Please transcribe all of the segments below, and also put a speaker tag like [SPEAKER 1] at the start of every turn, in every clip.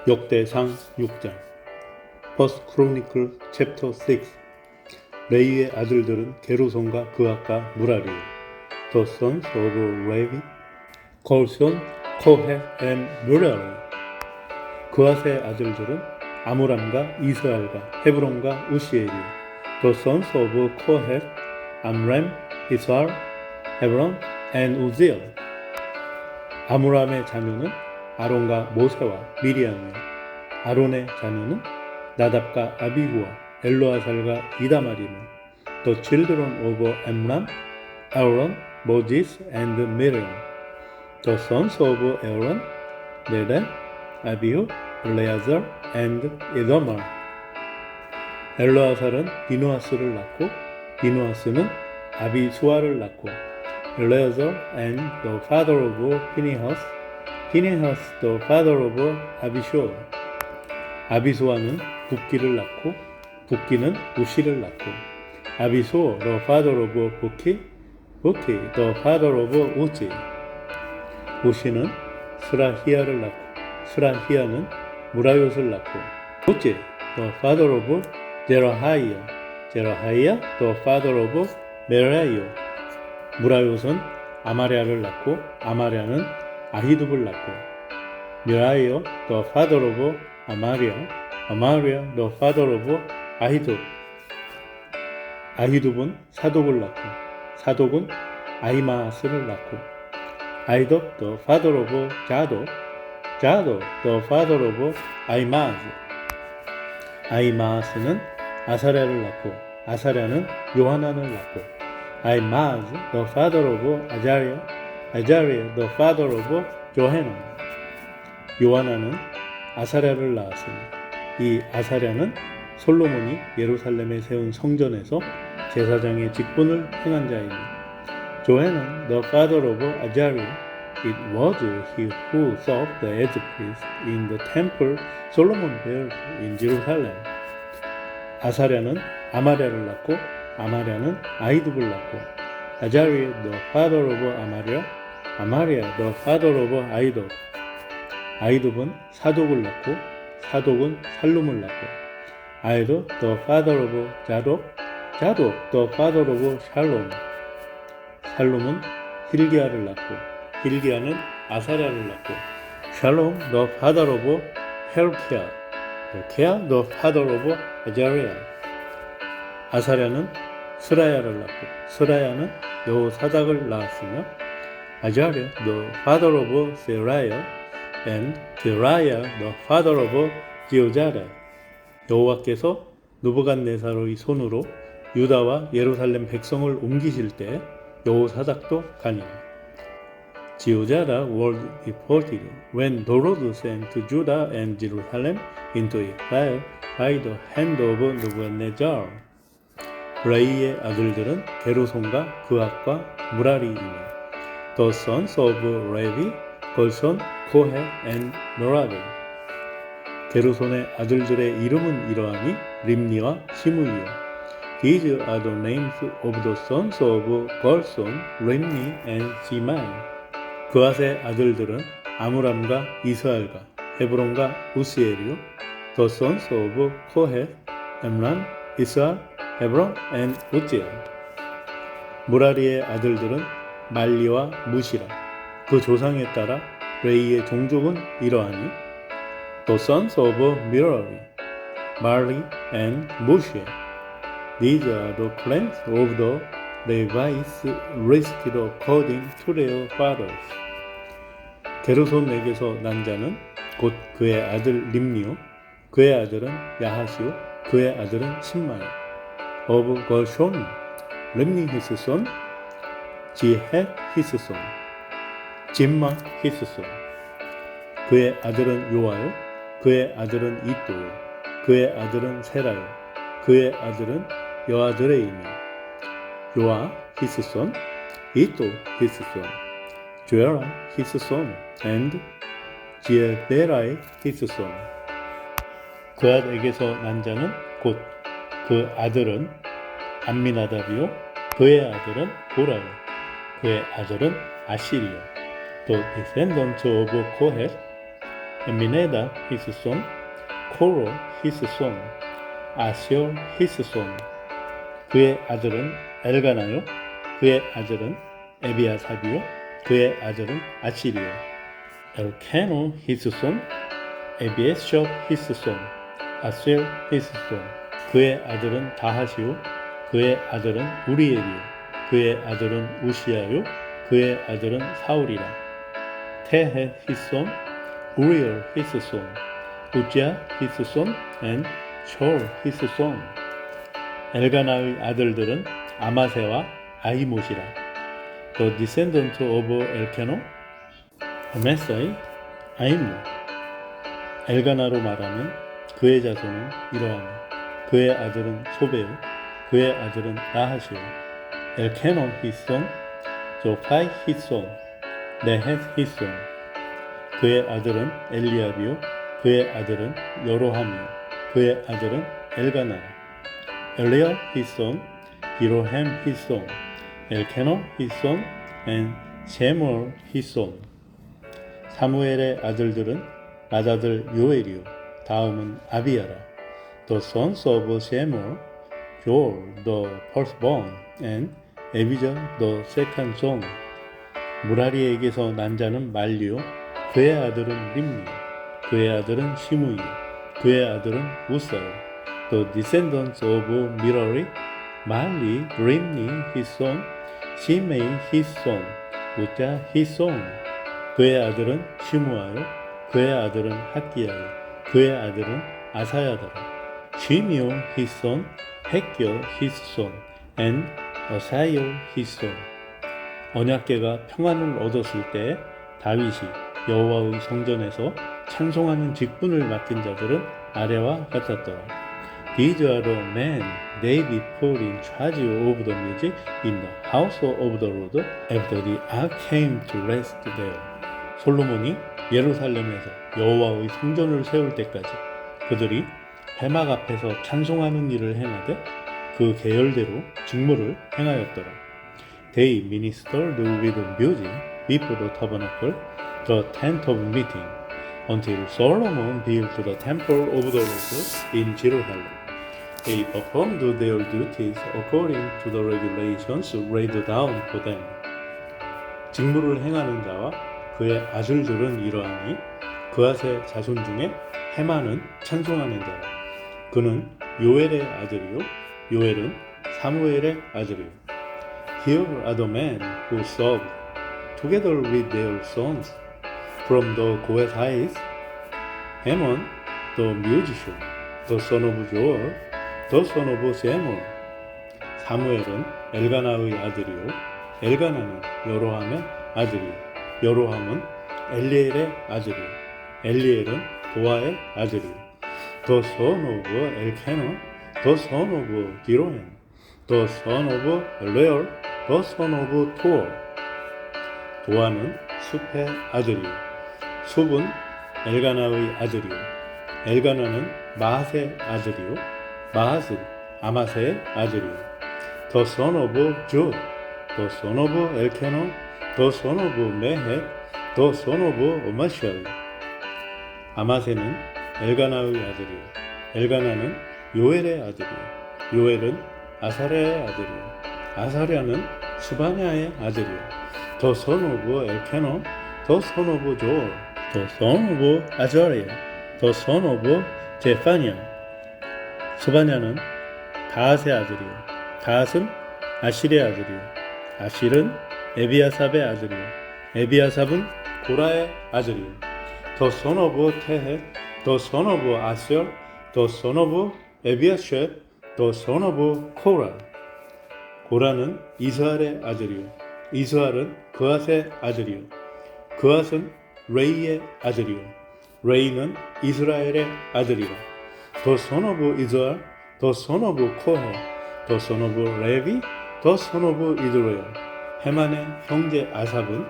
[SPEAKER 1] 역대상 6장 First Chronicle Chapter 6 레위의 아들들은 게르손과 그앗과 무라리요. The sons of Levi, Gershon, Kohath and Merari. 그앗의 아들들은 아므람과 이스라엘과 헤브론과 우시엘이요. The sons of Kohath, Amram, Israel, Hebron and Uzziel. 아므람의 자녀는 아론과 모세와 미리암이요. 아론의 자녀는 나답과 아비후와 엘로아살과 이다말이며 The children of Amram, Aaron, Moses and Miriam. The sons of Aaron, Nadab, Abihu, Eleazar and Ithamar. 엘로아살은 비누아스를 낳고 비누아스는 아비수아를 낳고 Eleazar and the father of Phinehas, Phinehas the father of Abishua. 아비수아는 붓기를 낳고 붓기는 우시를 낳고 아비수 the father of 부키, 부키 the father of 우지. 우시는 스라히야를 낳고 스라히야는 무라요스를 낳고 우지 the father of 제라하이야, 제라하이야 the father of 메라이오. 무라요스는 아마랴를 낳고 아마랴는 아히둡을 낳고 미라이오 the father of 아마랴, 아마랴 the father of 아히둡. 아히둡은 사독을 낳고 사독은 아히마아스를 낳고 아히둡 the father of 자독, 자독 the father of 아히마아스. 아히마아스는 아사랴를 낳고 아사랴는 요하난을 낳고 아히마아스 the father of 아자랴, 아자랴 the father of 요하난. 요하난은 아사랴를 낳았으니 이 아사랴는 솔로몬이 예루살렘에 세운 성전에서 제사장의 직분을 행한 자이니 조헤는 the father of Azariah. It was he who served as priest in the temple Solomon built in Jerusalem. 아사랴는 아마랴를 낳고 아마랴는 아히둡을 낳고 Azariah the father of 아마랴, 아마랴 the father of 아히둡. 아히둡은 사독을 낳고 사독은 살룸을 낳고 아히둡 the father of 자독, 자독 the father of 샬롬. 살룸은 힐기야를 낳고 힐기야는 아사랴를 낳고 샬롬 the father of 헬키야, 헬키야 the father of 아자랴. 아사랴는 스라야를 낳고 스라야는 여호사닥을 낳았으며 아자랴 the father of 세라야 and 데라야 the father of 지오자라. 여호와께서 느부갓네살의 손으로 유다와 예루살렘 백성을 옮기실 때 여호사닥도 가니라. 지오자라 was deported when the Lord sent Judah and Jerusalem into exile by the hand of 느부갓네살. 레이의 아들들은 게르손과 그앗과 무라리이며 The sons of Levi, Gershon, Kohath and Merari. 게르손의 아들들의 이름은 이러하니 림니와 시므이요. These are the names of the sons of Gershon, Rimni and Shimei. 그앗의 아들들은 아므람과 이스라엘과 헤브론과 우시엘이요. The sons of Kohath, Amram, Israel, Hebron and Uzziel. 무라리의 아들들은 말리와 무시라. 그 조상에 따라 레이의 종족은 이러하니 The sons of Merari, Marli and Mushi. These are the clans of the Levites listed according to their fathers. 게르손에게서 난 자는 곧 그의 아들 림니요, 그의 아들은 야하시요, 그의 아들은 신마요. Of Gershon, Rimni his son, Jihet his son, 짐마 his son. 그의 아들은 요아요, 그의 아들은 이또요, 그의 아들은 세라요, 그의 아들은 여아드레이며 요아 his son, 이또 his son, 조엘라 his son, and 지에베라이 his son. 그앗에게서 난 자는 곧 그 아들은 암미나답이요, 그의 아들은 보라요, 그의 아들은 아시리요. The descendants of Kohath, Aminadab his son, Korah his son, Asher his son. 그의 아들은 엘가나요, 그의 아들은 에비아삽이요, 그의 아들은 아시리요. 엘케노 his son, 에비에샵 his son, 아셀 his son. 그의 아들은 다하시요, 그의 아들은 우리엘이요, 그의 아들은 우시야요, 그의 아들은 사울이라. 테헷 his son, 우리엘 his son, 우지야 his son, and 숄 his son. 엘가나의 아들들은 아마세와 아히못이라. The descendant of Elkanah, 아마세, 아히못. 엘가나로 말하는 그의 자손은 이러하니 그의 아들은 소베요, 그의 아들은 나하시요. 엘케논 his son, 조파이 his son, 네헷 his son. 그의 아들은 엘리압이요, 그의 아들은 여로함이요, 그의 아들은 엘가나라. 엘리압 his son, 이로햄 his son, 엘케논 his son, and 세무엘 his son. 사무엘의 아들들은 맏아들 요엘이요, 다음은 아비야라. The sons of Samuel, Joel the firstborn, and Abijah the second son. 무라리에게서 난 자는 말리요, 그의 아들은 림니, 그의 아들은 시므이, 그의 아들은 우사요. The descendants of Merari, 말리, 림니 his son, 시메이 his son, 우자 his son. 그의 아들은 시므아요, 그의 아들은 학기야요, 그의 아들은 아사야더라. 시미오 his son, 헷겨 his son, and 어사요 his son. 언약궤가 평안을 얻었을 때 다윗이 여호와의 성전에서 찬송하는 직분을 맡은 자들은 아래와 같았더라. These are the men David put in charge of the music in the house of the Lord after the ark came to rest there. 솔로몬이 예루살렘에서 여호와의 성전을 세울 때까지 그들이 회막 앞에서 찬송하는 일을 행하되 그 계열대로 직무를 행하였더라. They ministered with music before the tabernacle, the tent of meeting, until Solomon built the temple of the Lord in Jerusalem. They performed their duties according to the regulations laid down for them. 직무를 행하는 자와 그의 아들들은 이러하니 그앗의 자손 중에 헤만은 찬송하는 자라. 그는 요엘의 아들이요, 요엘은 사무엘의 아들이요. Here are the men who served together with their sons from the Kohathites, Heman the musician, the son of Joel, the son of Samuel. 사무엘은 엘가나의 아들이요, 엘가나는 여로함의 아들이요, 여로함은 엘리엘의 아들이요, 엘리엘은 도아의 아들이요. The son of Elkanah, the son of Gideon, the son of Eliel, the son of Toa. 도아는 숲의 아들이요, 숲은 엘가나의 아들이요, 엘가나는 마핫의 아들이요, 마핫은 아마세의 아들이요. The son of Jude, the son of Elkanah, the son of Mehet, the son of Amashai. 아마세는 엘가나의 아들이요, 엘가나는 요엘의 아들이요, 요엘은 아사랴의 아들이요, 아사랴는 스바냐의 아들이요. The son of Elkanah, the son of Joel, the son of Azariah, the son of Zephaniah. 스바냐는 다핫의 아들이요, 다핫은 아실의 아들이요, 아실은 에비아삽의 아들이요, 에비아삽은 고라의 아들이요. The son of Tehet, the son of Asher, the son of 에비아샵, the son of Korah. 고라는 이스할의 아들이요, 이스할은 그앗의 아들이요, 그앗은 레이의 아들이요, 레이는 이스라엘의 아들이라. The son of Israel, the son of Kohen, the son of Levi, the son of Israel. 헤만의 형제 아삽은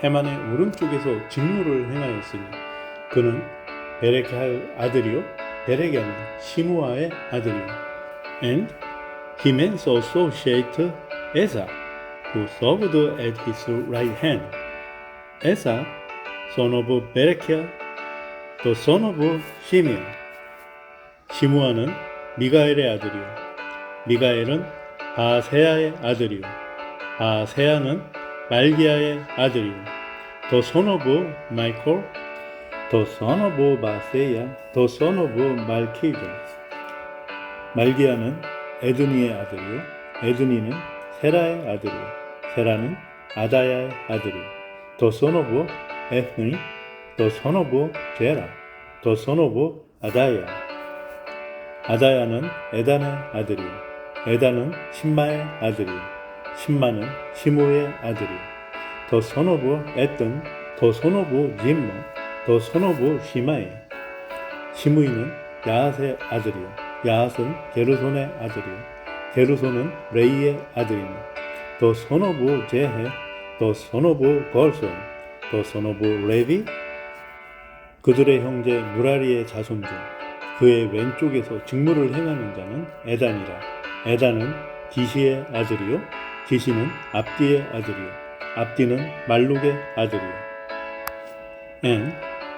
[SPEAKER 1] 헤만의 오른쪽에서 직무를 행하였으니 그는 베레캬의 아들이요, 베레캬는 시므아의 아들이요. And Heman's associate Asa, who served at his right hand. Asa, son of Berechiah, the son of 시므아. 시므아는 미가엘의 아들이요. 미가엘은 바세야의 아들이요. 바세야는 말기야의 아들이요. the son of 마이콜, the son of 바세야, the son of 말키자. 말기야는 에드니의 아들이요. 에드니는 세라의 아들이요. 세라는 아다야의 아들이요. the son of 에스니, the son of 제라, the son of 아다야. 아다야는 에단의 아들이요. 에단은 신마의 아들이요. 신마는 시므의 아들이요. the son of 에든, the son of 짐모, the son of 시마이. 시므이는 야앗의 아들이요. 야앗은 게르손의 아들이요. 게르손은 레이의 아들이며 the son of 제헤, the son of 걸손, the son of 레비. 그들의 형제 무라리의 자손 중 그의 왼쪽에서 직무를 행하는 자는 에단이라. 에단은 기시의 아들이요. 기시는 압디의 아들이요. 압디는 말룩의 아들이요. And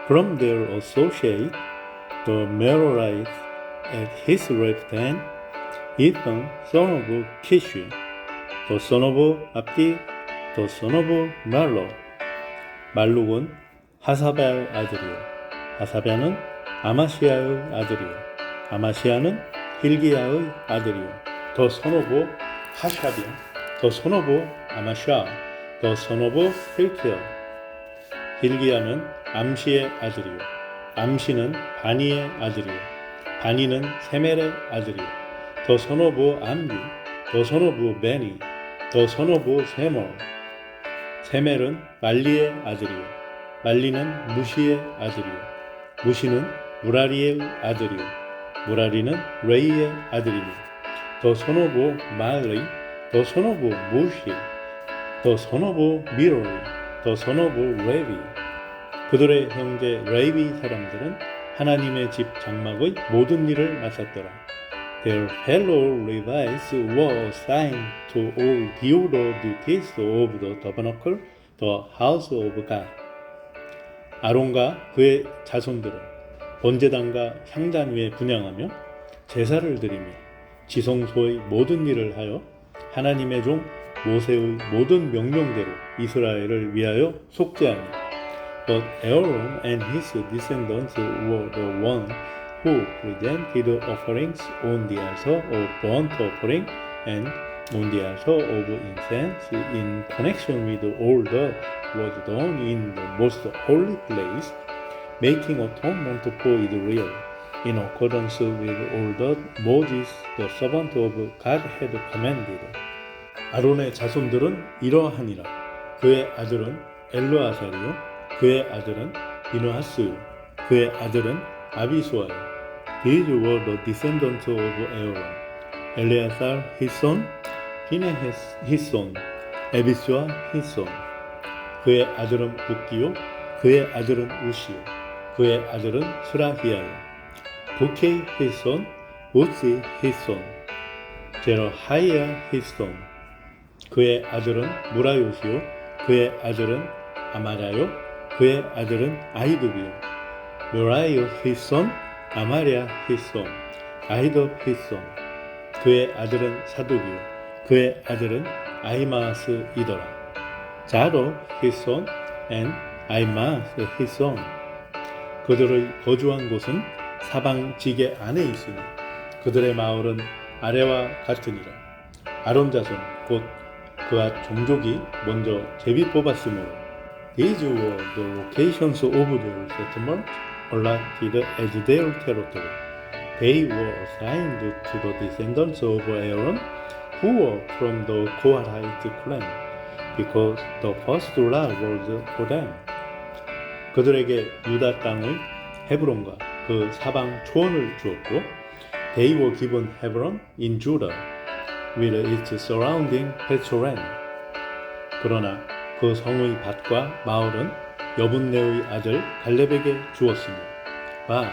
[SPEAKER 1] from their associate, the Merarites at his right hand, Ethan, son of Kishi, the son of 압디, the son of 말록. 말룩은 하사벨 아들이요. 하사벨은 아마시아의 아들이요. 아마시아는 힐기야의 아들이요. the son of 하샤비야, the son of 아마샤, the son of 힐키야. 힐기야는 암시의 아들이요. 암시는 바니의 아들이요. 바니는 세멜의 아들이요. the son of 암비, the son of 베니, the son of 세몰. 세멜은 말리의 아들이요. 말리는 무시의 아들이요. 무시는 무라리의 아들이요. 무라리는 레이의 아들이며 the son of 말리, the son of 무시, the son of 미로리, the son of 레비. 그들의 형제 레비 사람들은 하나님의 집 장막의 모든 일을 맡았더라. Their fellow Levites were assigned to all the other duties of the tabernacle, the house of God. 아론과 그의 자손들은 번제단과 향단 위에 분향하며 제사를 드리며 지성소의 모든 일을 하여 하나님의 종 모세의 모든 명령대로 이스라엘을 위하여 속죄하니. But Aaron and his descendants were the ones who presented offerings on the altar of burnt offering and on the altar of incense in connection with all that was done in the most holy place, making atonement for Israel, in accordance with all that Moses, the servant of God, had commanded. 아론의 자손들은 이러하니라. 그의 아들은 엘르아살이요, 그의 아들은 비느하스요, 그의 아들은 아비수아요. These were the descendants of Aaron. 엘레아살 his son, 피네헤스 his son, 에비수아 his son. 그의 아들은 붓기요, 그의 아들은 우시요, 그의 아들은 스라히야요. 부케이 his son, 우시 his son, 제러하이야 his son. 그의 아들은 무라요시요, 그의 아들은 아마랴요, 그의 아들은 아히두비요. 묘라이요 his son, 아마랴 his son, 아히둡 his son. 그의 아들은 사두기요, 그의 아들은 아히마스이더라. 자도 his son and 아히마스 his son. 그들의 거주한 곳은 사방 지게 안에 있으니 그들의 마을은 아래와 같으니라. 아론 자손 곧 그와 종족이 먼저 제비 뽑았으므로 These were the locations of their settlement allotted as their territory. They were assigned to the descendants of Aaron who were from the Kohathite clan, because the first lot was for them. 그들에게 유다 땅의 헤브론과 그 사방 초원을 주었고, They were given Hebron in Judah with its surrounding pastoral land. 그러나 그 성의 밭과 마을은 여분네의 아들 갈렙에게 주었으며, But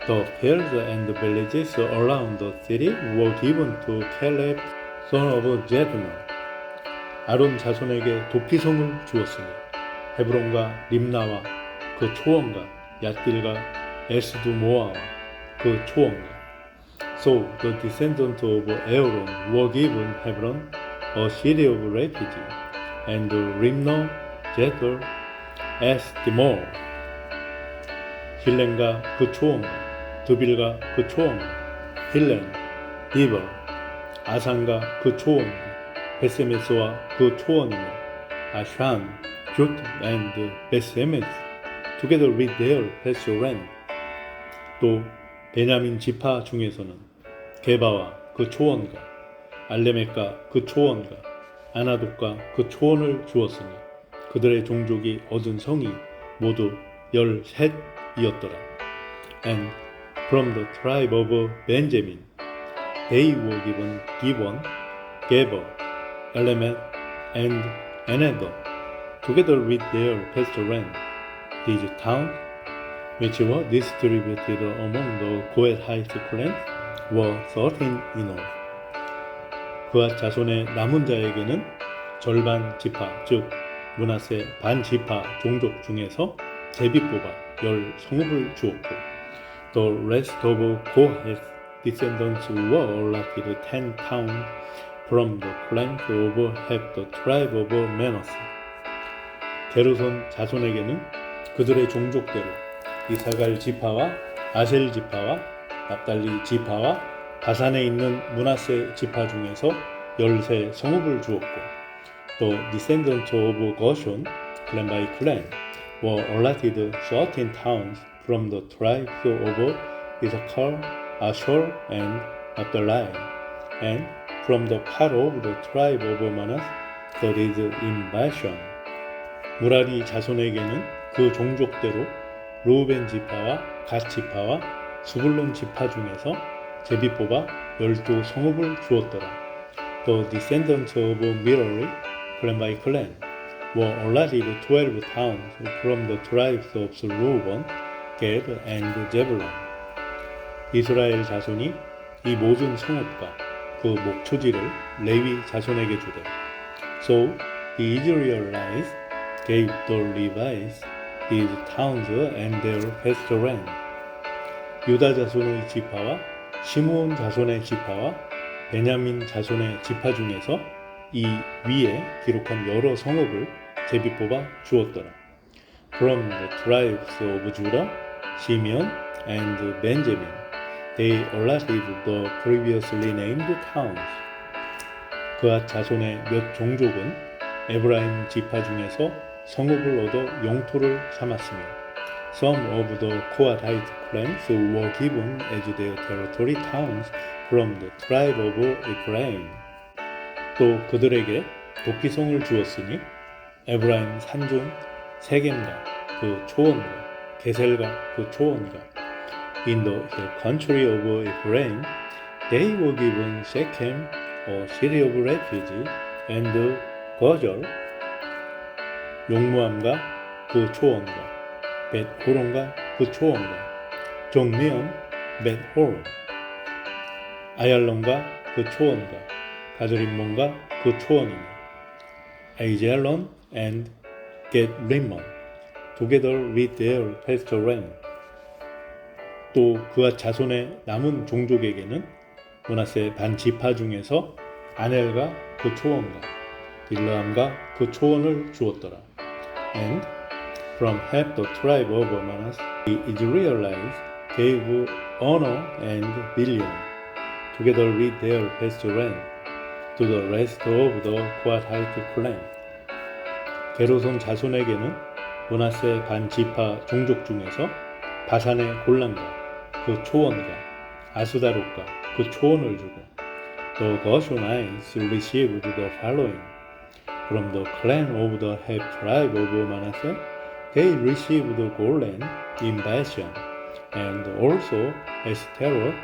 [SPEAKER 1] the fields and the villages around the city were given to Caleb, son of Jephunneh. 아론 자손에게 도피성을 주었으니 헤브론과 림나와 그 초원과 얏길과 에스두모아와 그 초원과. So the descendants of Aaron were given Hebron, a city of refuge, and Rimno, Jethro, Estimor. 힐렌과 그 초원과, 드빌과 그 초원과, 힐렌, 디버, 아산과 그 초원과, 베세메스와 그 초원이며, 아샨, 굿, and 베세메스, together with their pasture land. 또 베냐민 지파 중에서는 게바와 그 초원과, 알레멕과 그 초원과, 아나돗과 그 초원을 주었으니 그들의 종족이 얻은 성이 모두 13이었더라. And from the tribe of Benjamin, they were given Gibeon, Geber, Alemet, and Anathoth, together with their pasture land. These towns, which were distributed among the Kohathite clans, were 13 in all. 그앗 자손의 남은 자에게는 절반 지파, 즉 므낫세 반 지파 종족 중에서 제비 뽑아 10성읍을 주었고, The rest of Kohath's descendants were allotted 10 towns from the clans of half the tribe of Manasseh. 게르손 자손에게는 그들의 종족대로 이사갈 지파와 아셀 지파와 납달리 지파와 바산에 있는 므낫세 지파 중에서 13성읍을 주었고, The descendants of Gershon, clan by clan, were allotted 13 towns from the tribes of Issachar, Asher, and Naphtali, and from the part of the tribe of Manasseh that is in Bashan. 무라리 자손에게는 그 종족대로 르우벤 지파와 갓 지파와 스불론 지파 중에서 제비 뽑아 12성읍을 주었더라. The descendants of Merari, clan by clan, were allotted 12 towns from the tribes of Reuben, Gad, and Zebulun. 이스라엘 자손이 이 모든 성읍과 그 목초지를 레위 자손에게 주되, So the Israelites gave the Levites these towns and their pasture land. 유다 자손의 지파와 시므온 자손의 지파와 베냐민 자손의 지파 중에서 이 위에 기록한 여러 성읍을 제비 뽑아 주었더라. From the tribes of Judah, Simeon, and Benjamin, they allotted the previously named towns. 그앗 자손의 몇 종족은 에브라임 지파 중에서 성읍을 얻어 영토를 삼았으며, Some of the Kohathite clans were given as their territory towns from the tribe of Ephraim. 또 그들에게 도끼성을 주었으니 에브라임 산중 세겜과 그 초원과 게셀과 그 초원과 In the hill country of Ephraim, they were given Shechem, a city of refuge, and Gezer, 용무암과 그 초원과 벳호론과 그 초원과 종미온, 벳호론, 아얄론과 그 초원과 가드림몬과 그 초원이며 아이젤론 and 겟리몬, together with their pasture land. 또 그와 자손의 남은 종족에게는 므낫세 반 지파 중에서 아넬과 그 초원과 빌라함과 그 초원을 주었더라. And from half the tribe of Manasseh, the Israelites gave honor and billion, together with their pasture land, to the rest of the Kohathite clan. 게르손 자손에게는 므낫세 반 지파 종족 중에서 바산의 골란과 그 초원과 아스다롯과 그 초원을 주고, The Gershonites received the following. From the clan of the half tribe of Manasseh, they received Golan in Bashan, and also Ashtaroth,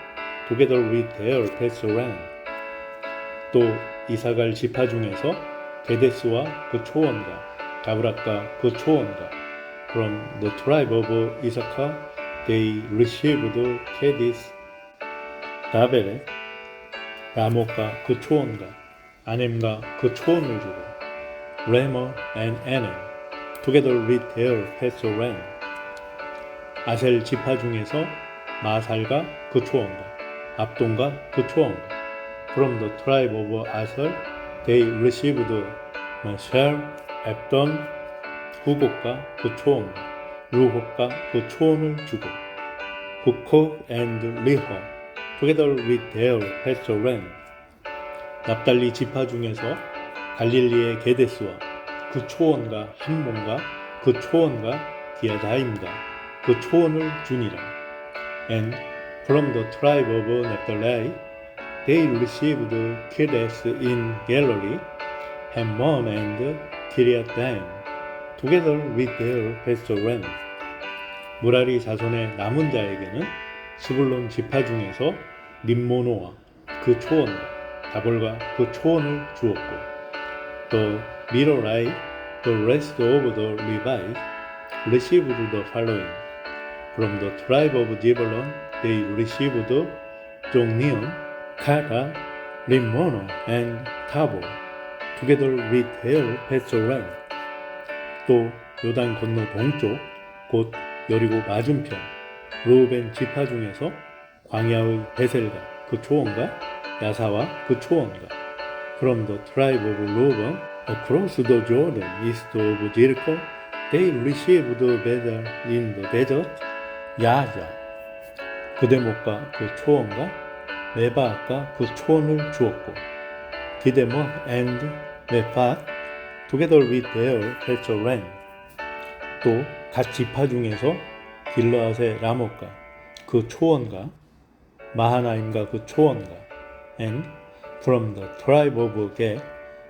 [SPEAKER 1] together with their pasture land. 또 이사갈 지파 중에서 게데스와 그 초원과 가브락과 그 초원과 From the tribe of Issachar, they received Kedes, 다베렛, 라못과 그 초원과 아넴과 그 초원을 주고, Ramah and Anem, together with their pasture land. 아셀 지파 중에서 마살과 그 초원과 압돈과 그 초원과 From the tribe of Asher they received 마샬, 압돈, 후곡과 그 초원과 루혹과 그 초원을 주고 북콕 and 리허 together with their pasture land 납달리 지파 중에서 갈릴리의 게데스와 그 초원과 함몬과 그 초원과 디아다임과 그 초원을 주니라. And from the tribe of Naphtali they received Kedes in Galilee, Hammon and Kiriathaim, together with their pasture land. 무라리 자손의 남은 자에게는 스불론 지파 중에서 림모노와 그 초원과 다볼과 그 초원을 주었고 또 미로라이 the rest of the Levites received the following. From the tribe of Zebulun they received Jokneam, Kata, Rimmono, and Tabor, together with their pasture land. 또 요단 건너 동쪽 곧 여리고 맞은편 르우벤 지파 중에서 광야의 베셀과 그 초원과 야사와 그 초원과 From the tribe of Reuben across the Jordan east of Jericho they received Bethel in the desert, 야자 그 대목과 그 초원과 메바과 그 초원을 주었고 기데몬 and 메팟 together with their pasture land. 또 각 지파 중에서 길르앗의 라못과 그 초원과 마하나임과 그 초원과 and from the tribe of Gad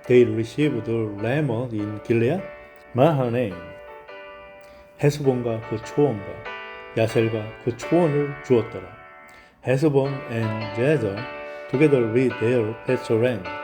[SPEAKER 1] they received Ramoth in Gilead, 마하나임 헤스본과 그 초원과 야셀과 그 초원을 주었더라. 헤스본 and Jazer together with their pasture land.